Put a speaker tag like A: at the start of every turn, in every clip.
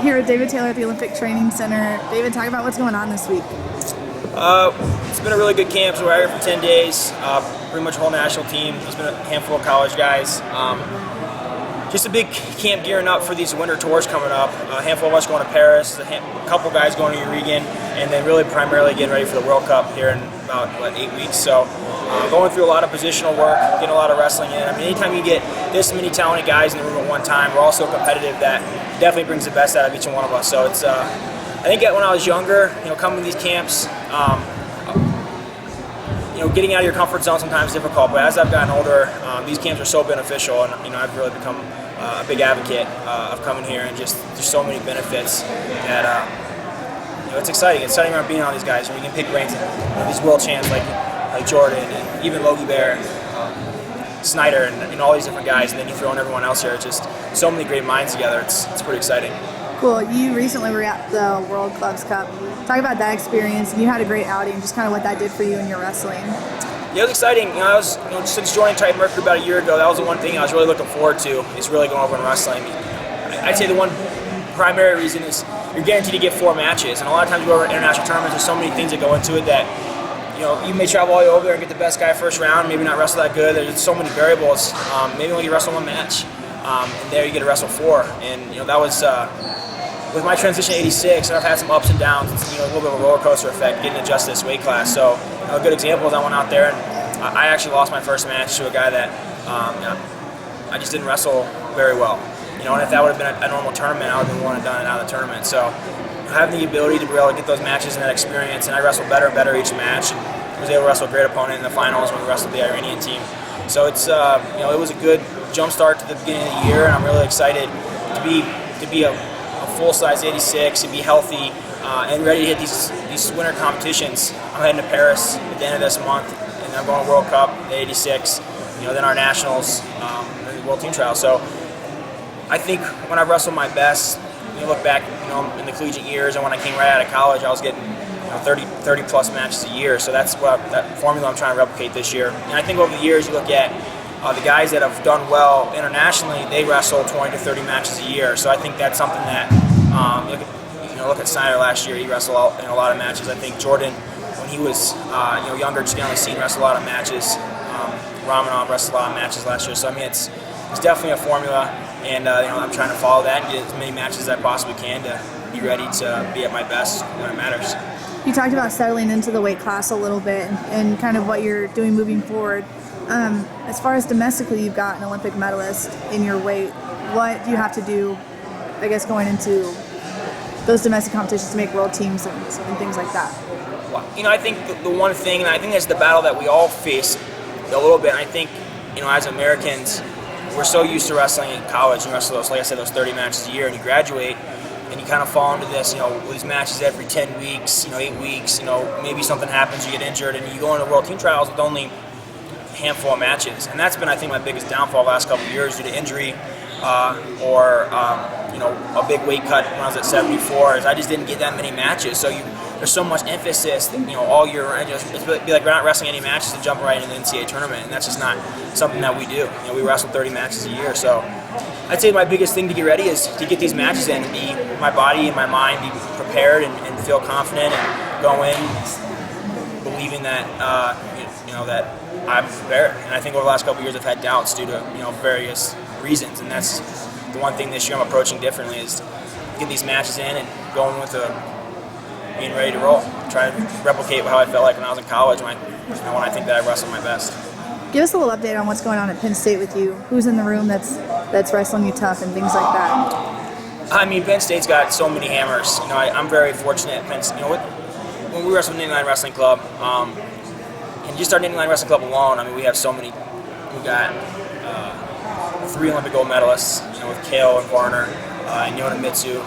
A: here with David Taylor at the Olympic Training Center. David, talk about what's going on this week.
B: It's been a really good camp. So we're out here for 10 days. Pretty much a whole national team. There's been a handful of college guys. Just a big camp gearing up for these winter tours coming up. A handful of us going to Paris, a couple guys going to Oregon, and then really primarily getting ready for the World Cup here in about 8 weeks. So going through a lot of positional work, getting a lot of wrestling in. I mean, anytime you get this many talented guys in the room at one time, we're all so competitive that definitely brings the best out of each one of us. So it's I think when I was younger, coming to these camps, getting out of your comfort zone sometimes is difficult, but as I've gotten older, these camps are so beneficial, and I've really become a big advocate of coming here, and just there's so many benefits that it's exciting. It's exciting around being on these guys, and we can pick brains of these world champs like Jordan and even Logie Bear, Snyder, and all these different guys, and then you throw in everyone else here. It's just so many great minds together. It's pretty exciting.
A: Cool. You recently were at the World Clubs Cup. Talk about that experience. You had a great outing, just kind of what that did for you in your wrestling.
B: Yeah, it was exciting. I was since joining Titan Mercury about a year ago, that was the one thing I was really looking forward to, is really going over and wrestling. I'd say the one primary reason is you're guaranteed to get 4 matches, and a lot of times you go over international tournaments, there's so many things that go into it that you may travel all the way over there and get the best guy first round, maybe not wrestle that good. There's so many variables. Maybe only you wrestle 1 match, and there you get to wrestle 4. And that was with my transition to 86, and I've had some ups and downs. It's a little bit of a roller coaster effect getting adjusted to this weight class. So a good example is I went out there and I actually lost my first match to a guy that I just didn't wrestle very well. And if that would have been a normal tournament, I would have been one and done out of the tournament. So having the ability to be able to get those matches and that experience, and I wrestled better and better each match, and was able to wrestle a great opponent in the finals when we wrestled the Iranian team. So it's it was a good jump start to the beginning of the year, and I'm really excited to be a full-size 86 and be healthy and ready to hit these winter competitions. I'm heading to Paris at the end of this month, and I'm going to World Cup at 86. Then our nationals, and the World Team Trials. So I think when I wrestled my best, when you look back, in the collegiate years and when I came right out of college, I was getting 30 plus matches a year. So that's that formula I'm trying to replicate this year. And I think over the years, you look at the guys that have done well internationally, they wrestle 20 to 30 matches a year. So I think that's something that look at Snyder last year. He wrestled in a lot of matches. I think Jordan, when he was younger, just getting on the scene, wrestled a lot of matches. Romanov wrestled a lot of matches last year. So I mean, it's definitely a formula, and I'm trying to follow that and get as many matches as I possibly can to be ready to be at my best when it matters.
A: You talked about settling into the weight class a little bit and kind of what you're doing moving forward. As far as domestically, you've got an Olympic medalist in your weight. What do you have to do, I guess, going into those domestic competitions to make world teams and things like that?
B: Well, I think the one thing, and I think that's the battle that we all face a little bit. I think, as Americans, we're so used to wrestling in college. You wrestle those, like I said, those 30 matches a year, and you graduate, and you kind of fall into this, these matches every 10 weeks, 8 weeks, maybe something happens, you get injured, and you go into World Team Trials with only a handful of matches. And that's been, I think, my biggest downfall the last couple of years due to injury or a big weight cut when I was at 74, is I just didn't get that many matches. So there's so much emphasis, all year round. It's be like we're not wrestling any matches and jumping right into the NCAA tournament, and that's just not something that we do. We wrestle 30 matches a year. So I'd say my biggest thing to get ready is to get these matches in and be my body and my mind be prepared and feel confident and go in believing that that I'm prepared. And I think over the last couple of years I've had doubts due to various reasons, and that's the one thing this year I'm approaching differently, is get these matches in and going with being ready to roll. Try to replicate how I felt like when I was in college when I think that I wrestled my best.
A: Give us a little update on what's going on at Penn State with you. Who's in the room that's wrestling you tough and things like that?
B: I mean, Penn State's got so many hammers. I'm very fortunate at Penn State. When we wrestle in the Inline Wrestling Club, and just our Inline Wrestling Club alone, I mean, we have so many. We got 3 Olympic gold medalists, with Kale and Varner, and Yonemitsu,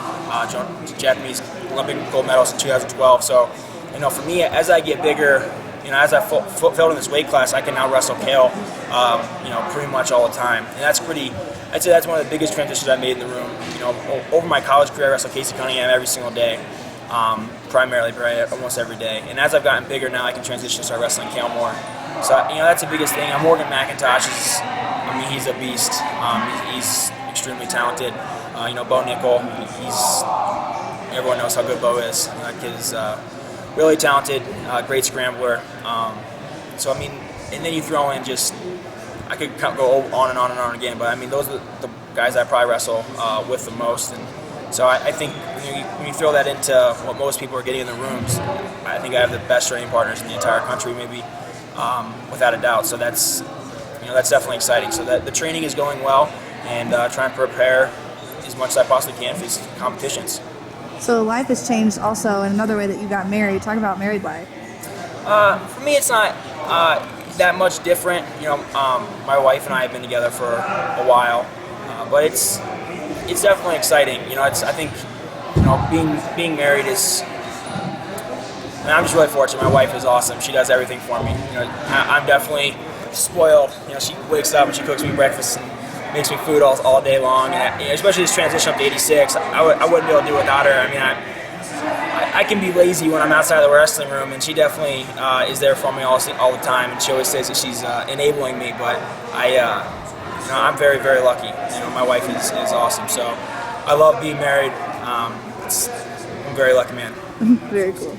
B: Japanese Olympic gold medalist in 2012. So, for me, as I get bigger, as I filled in this weight class, I can now wrestle Kale, pretty much all the time. And I'd say that's one of the biggest transitions I've made in the room. Over my college career, I wrestled Casey Cunningham every single day, primarily, almost every day. And as I've gotten bigger now, I can transition to start wrestling Kale more. So, that's the biggest thing. Morgan McIntosh he's a beast. He's extremely talented. Bo Nickel, everyone knows how good Bo is. Kid is really talented, great scrambler. So I mean, and then you throw in just, I could go on and on and on again, but I mean those are the guys I probably wrestle with the most. And so I think when you throw that into what most people are getting in the rooms, I think I have the best training partners in the entire country, maybe without a doubt. So that's definitely exciting. So that the training is going well, and trying to prepare as much as I possibly can for these competitions.
A: So life has changed also in another way that you got married. Talk about married life.
B: For me, it's not that much different. My wife and I have been together for a while, but it's definitely exciting. I think being married is. I'm just really fortunate. My wife is awesome. She does everything for me. I'm definitely spoiled. She wakes up and she cooks me breakfast and makes me food all day long. And especially this transition up to 86, I wouldn't be able to do it without her. I mean, I can be lazy when I'm outside of the wrestling room, and she definitely is there for me all the time. And she always says that she's enabling me, but I'm very, very lucky. My wife is awesome. So I love being married. I'm a very lucky man.
A: Very cool.